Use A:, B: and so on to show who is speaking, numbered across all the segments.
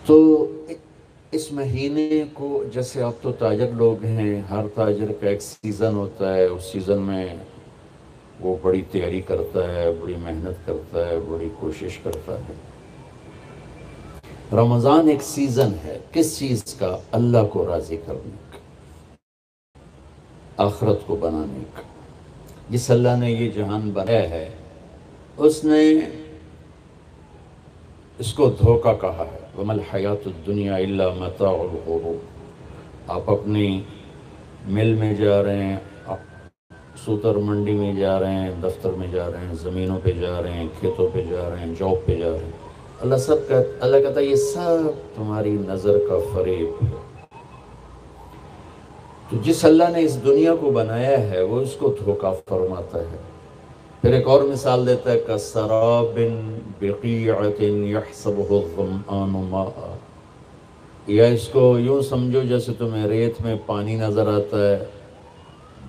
A: تو اس مہینے کو جیسے آپ تو تاجر لوگ ہیں، ہر تاجر کا ایک سیزن ہوتا ہے، اس سیزن میں وہ بڑی تیاری کرتا ہے، بڑی محنت کرتا ہے، بڑی کوشش کرتا ہے۔ رمضان ایک سیزن ہے، کس چیز کا؟ اللہ کو راضی کرنے کا، آخرت کو بنانے کا۔ جس اللہ نے یہ جہان بنایا ہے اس نے اس کو دھوکہ کہا ہے، وَمَا الْحَيَاةُ الدُّنْيَا إِلَّا مَتَاعُ الْغُرُورِ۔ آپ اپنی مل میں جا رہے ہیں، آپ سوتر منڈی میں جا رہے ہیں، دفتر میں جا رہے ہیں، زمینوں پہ جا رہے ہیں، کھیتوں پہ جا رہے ہیں، جاب پہ جا رہے ہیں، اللہ کہتا ہے یہ سب تمہاری نظر کا فریب ہے۔ تو جس اللہ نے اس دنیا کو بنایا ہے وہ اس کو دھوکہ فرماتا ہے۔ پھر ایک اور مثال دیتا ہے، کَسَرَابٍ بِقِيعَةٍ يَحْسَبُهُ الظَّمْآنُ مَاءً۔ یا اس کو یوں سمجھو جیسے تمہیں ریت میں پانی نظر آتا ہے،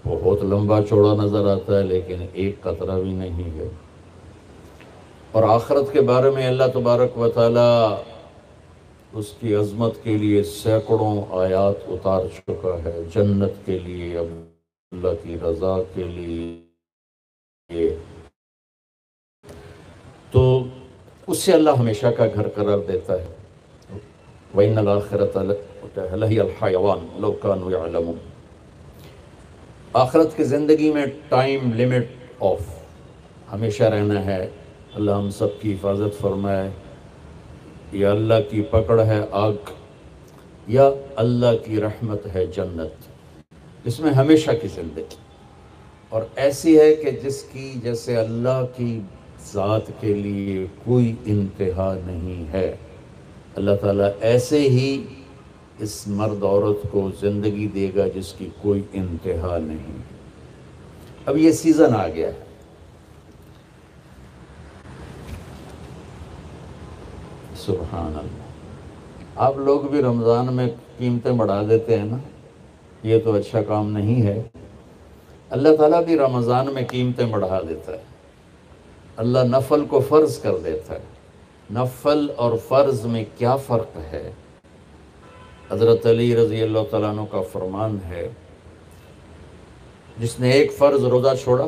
A: بہت لمبا چوڑا نظر آتا ہے لیکن ایک قطرہ بھی نہیں ہے۔ اور آخرت کے بارے میں اللہ تبارک و تعالی اس کی عظمت کے لیے سینکڑوں آیات اتار چکا ہے، جنت کے لیے، اللہ کی رضا کے لیے۔ تو اس سے اللہ ہمیشہ کا گھر قرار دیتا ہے۔ وَإِنَّ الْآخِرَةَ لَهِيَ الْحَيَوَانُ لَوْ كَانُوا يَعْلَمُونَ۔ آخرت کی زندگی میں ٹائم لمٹ آف، ہمیشہ رہنا ہے۔ اللہ ہم سب کی حفاظت فرمائے۔ یا اللہ کی پکڑ ہے آگ، یا اللہ کی رحمت ہے جنت، اس میں ہمیشہ کی زندگی۔ اور ایسی ہے کہ جس کی جیسے اللہ کی ذات کے لیے کوئی انتہا نہیں ہے، اللہ تعالیٰ ایسے ہی اس مرد عورت کو زندگی دے گا جس کی کوئی انتہا نہیں۔ اب یہ سیزن آ گیا ہے، سبحان اللہ۔ آپ لوگ بھی رمضان میں قیمتیں بڑھا دیتے ہیں نا، یہ تو اچھا کام نہیں ہے۔ اللہ تعالیٰ بھی رمضان میں قیمتیں بڑھا دیتا ہے۔ اللہ نفل کو فرض کر دیتا ہے۔ نفل اور فرض میں کیا فرق ہے؟ حضرت علی رضی اللہ تعالیٰ عنہ کا فرمان ہے، جس نے ایک فرض روزہ چھوڑا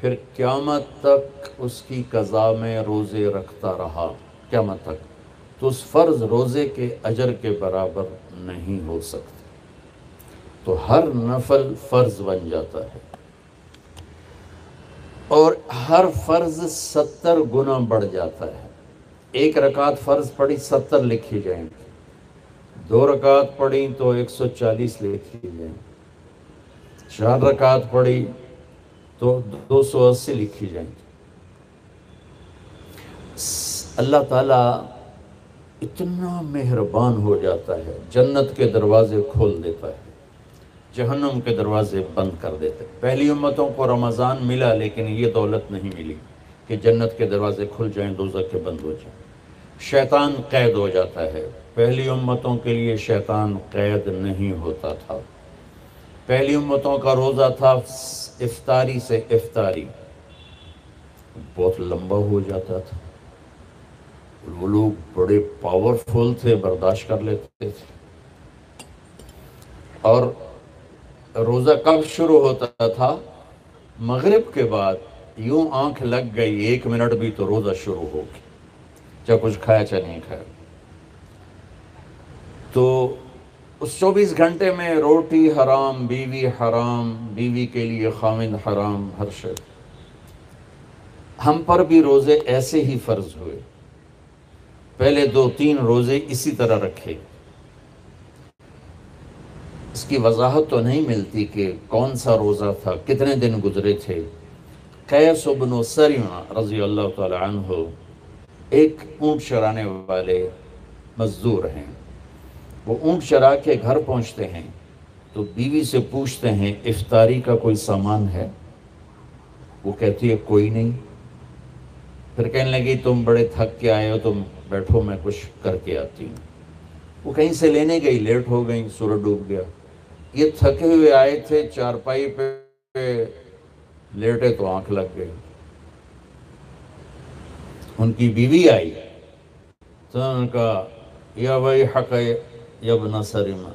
A: پھر قیامت تک اس کی قضا میں روزے رکھتا رہا، قیامت تک، تو اس فرض روزے کے اجر کے برابر نہیں ہو سکتا۔ تو ہر نفل فرض بن جاتا ہے، اور ہر فرض 70 گنا بڑھ جاتا ہے۔ ایک رکعت فرض پڑھی 70 لکھی جائیں گی، 2 رکعت پڑھی تو 140 لکھی جائیں گی، 4 رکعت پڑھی تو 280 لکھی جائیں گی۔ اللہ تعالیٰ اتنا مہربان ہو جاتا ہے، جنت کے دروازے کھول دیتا ہے، جہنم کے دروازے بند کر دیتے۔ پہلی امتوں کو رمضان ملا لیکن یہ دولت نہیں ملی کہ جنت کے دروازے کھل جائیں، دوزخ کے بند ہو جائیں۔ شیطان قید ہو جاتا ہے، پہلی امتوں کے لیے شیطان قید نہیں ہوتا تھا۔ پہلی امتوں کا روزہ تھا افطاری سے افطاری، بہت لمبا ہو جاتا تھا، وہ لوگ بڑے پاورفل تھے، برداشت کر لیتے تھے۔ اور روزہ کب شروع ہوتا تھا؟ مغرب کے بعد یوں آنکھ لگ گئی 1 منٹ بھی تو روزہ شروع ہو گیا، چاہے کچھ کھایا چاہے نہیں کھایا۔ تو اس 24 گھنٹے میں روٹی حرام، بیوی حرام، بیوی کے لیے خامند حرام، ہر شے۔ ہم پر بھی روزے ایسے ہی فرض ہوئے، پہلے 2-3 روزے اسی طرح رکھے۔ اس کی وضاحت تو نہیں ملتی کہ کون سا روزہ تھا، کتنے دن گزرے تھے۔ قیس بن سریمہ رضی اللہ تعالی عنہ ایک اونٹ چرانے والے مزدور ہیں۔ وہ اونٹ چرا کے گھر پہنچتے ہیں تو بیوی سے پوچھتے ہیں افطاری کا کوئی سامان ہے؟ وہ کہتی ہے کوئی نہیں۔ پھر کہنے لگی تم بڑے تھک کے آئے ہو، تم بیٹھو میں کچھ کر کے آتی ہوں۔ وہ کہیں سے لینے گئی، لیٹ ہو گئی، سورج ڈوب گیا۔ یہ تھکے ہوئے آئے تھے، چارپائی پہ لیٹے تو آنکھ لگ گئی۔ ان کی بیوی آئی تو انہوں نے کہا یا ویحک یا ابن سرمہ،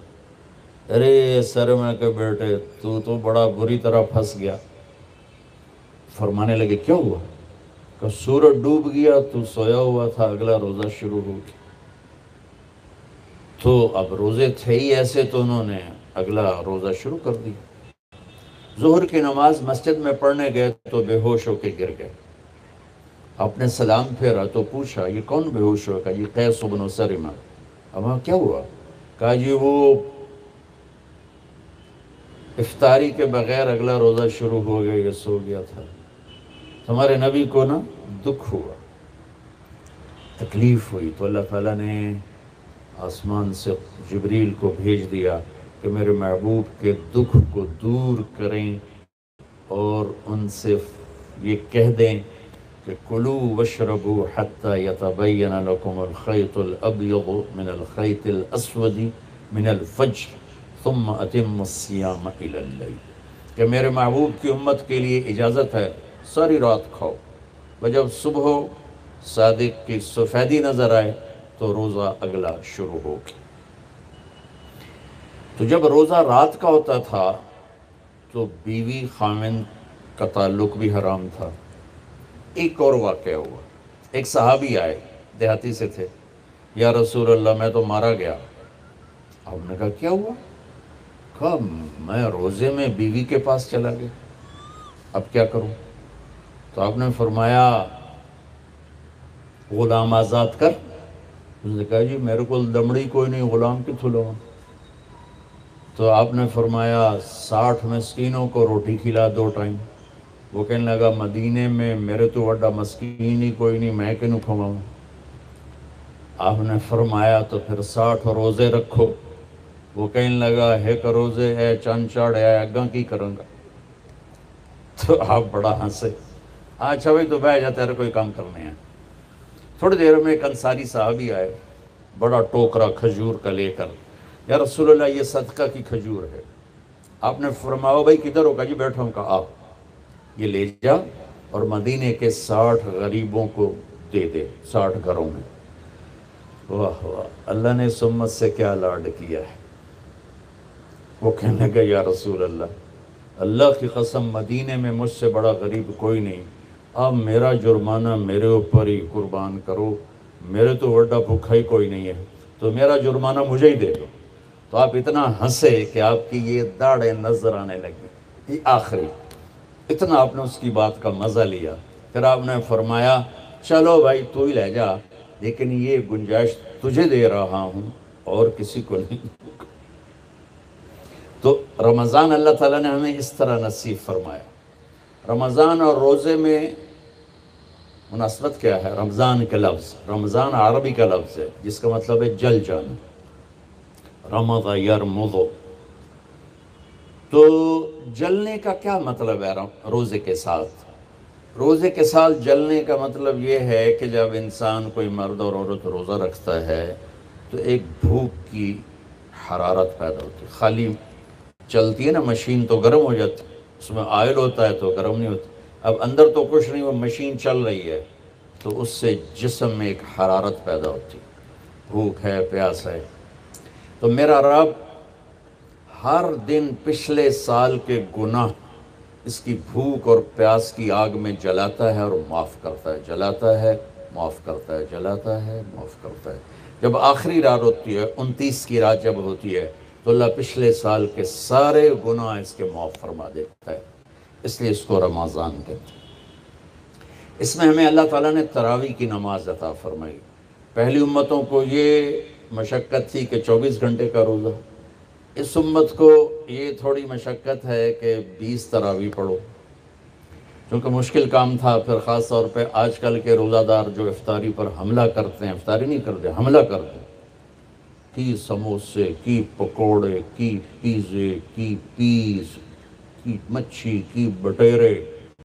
A: ارے سرمہ کے بیٹے تو بڑا بری طرح پھنس گیا۔ فرمانے لگے کیا ہوا؟ کہ سورج ڈوب گیا، تو سویا ہوا تھا، اگلا روزہ شروع ہو گیا۔ تو اب روزے تھے ہی ایسے، تو انہوں نے اگلا روزہ شروع کر دیا۔ ظہر کی نماز مسجد میں پڑھنے گئے تو بے ہوش ہو کے گر گئے۔ آپ نے سلام پھیرا تو پوچھا یہ کون بے ہوش ہوا؟ کہا یہ قیس بن سرمہ۔ اب کیا ہوا؟ کہا جی وہ افطاری کے بغیر اگلا روزہ شروع ہو گیا، یہ سو گیا تھا، ہمارے نبی کو نا دکھ ہوا، تکلیف ہوئی، تو اللہ تعالیٰ نے آسمان سے جبریل کو بھیج دیا کہ میرے محبوب کے دکھ کو دور کریں اور ان سے یہ کہہ دیں کہ کلوا واشربوا حتی یتبین لکم الخیط الابیض من الخیط الاسود من الفجر ثم اتموا الصیام الی اللیل، کہ میرے محبوب کی امت کے لیے اجازت ہے ساری رات کھاؤ، اور جب صبح صادق کی سفیدی نظر آئے تو روزہ اگلا شروع ہو گیا۔ تو جب روزہ رات کا ہوتا تھا تو بیوی خامن کا تعلق بھی حرام تھا۔ ایک اور واقعہ ہوا، ایک صحابی آئے، دیہاتی سے تھے، یا رسول اللہ میں تو مارا گیا۔ آپ نے کہا کیا ہوا؟ کہا میں روزے میں بیوی کے پاس چلا گیا، اب کیا کروں؟ تو آپ نے فرمایا غلام آزاد کر۔ اس نے کہا جی میرے کو دمڑی کوئی نہیں، غلام کتوں لوں؟ تو آپ نے فرمایا 60 مسکینوں کو روٹی کھلا 2 ٹائم۔ وہ کہنے لگا مدینے میں میرے تو وڈا مسکین ہی کوئی نہیں، میں کنوں کھواؤں؟ آپ نے فرمایا تو پھر 60 روزے رکھو۔ وہ کہنے لگا ایک روزے ہے چند چاڑ ہے، اگاں کی کروں گا؟ تو آپ بڑا ہنسے۔ اچھا بھائی تو بیٹھ جا، تیرے کوئی کام کرنے ہیں۔ تھوڑی دیر میں ایک انصاری صحابی آئے، بڑا ٹوکرا کھجور کا لے کر، یا رسول اللہ یہ صدقہ کی کھجور ہے۔ آپ نے فرمایا بھائی کدھر ہوگا؟ جی بیٹھا ہوں۔ کہا آپ یہ لے جا اور مدینے کے 60 غریبوں کو دے دے، 60 گھروں میں۔ واہ واہ، اللہ نے اس امت سے کیا لاڈ کیا ہے۔ وہ کہنے لگا یا رسول اللہ کی قسم مدینے میں مجھ سے بڑا غریب کوئی نہیں، آپ میرا جرمانہ میرے اوپر ہی قربان کرو، میرے تو وڈا بھوکا ہی کوئی نہیں ہے، تو میرا جرمانہ مجھے ہی دے دو۔ تو آپ اتنا ہنسے کہ آپ کی یہ داڑھیں نظر آنے لگی۔ یہ آخری اتنا آپ نے اس کی بات کا مزہ لیا۔ پھر آپ نے فرمایا چلو بھائی تو ہی لے جا، لیکن یہ گنجائش تجھے دے رہا ہوں اور کسی کو نہیں۔ تو رمضان اللہ تعالیٰ نے ہمیں اس طرح نصیب فرمایا۔ رمضان اور روزے میں مناسبت کیا ہے؟ رمضان کا لفظ، رمضان عربی کا لفظ ہے جس کا مطلب ہے جل جانا، رمض یرمض۔ تو جلنے کا کیا مطلب ہے؟ روزے کے ساتھ، روزے کے ساتھ جلنے کا مطلب یہ ہے کہ جب انسان کوئی مرد اور عورت روزہ رکھتا ہے تو ایک بھوک کی حرارت پیدا ہوتی ہے۔ خالی چلتی ہے نا مشین تو گرم ہو جاتی، اس میں آئل ہوتا ہے تو گرم نہیں ہوتی۔ اب اندر تو کچھ نہیں، وہ مشین چل رہی ہے تو اس سے جسم میں ایک حرارت پیدا ہوتی، بھوک ہے، پیاس ہے۔ تو میرا رب ہر دن پچھلے سال کے گناہ اس کی بھوک اور پیاس کی آگ میں جلاتا ہے اور معاف کرتا ہے، جلاتا ہے معاف کرتا ہے، جلاتا ہے معاف کرتا ہے۔ جب آخری رات ہوتی ہے، 29 کی رات جب ہوتی ہے تو اللہ پچھلے سال کے سارے گناہ اس کے معاف فرما دیتا ہے، اس لیے اس کو رمضان کہتے ہیں۔ اس میں ہمیں اللہ تعالیٰ نے تراویح کی نماز عطا فرمائی۔ پہلی امتوں کو یہ مشقت تھی کہ 24 گھنٹے کا روزہ، اس امت کو یہ تھوڑی مشقت ہے کہ 20 تراویح پڑھو، کیونکہ مشکل کام تھا۔ پھر خاص طور پہ آج کل کے روزہ دار جو افطاری پر حملہ کرتے ہیں، افطاری نہیں کرتے، حملہ کرتے ہیں، کی سموسے، کی پکوڑے، کی پیزے، کی پیس، کی مچھی، کی بٹیرے،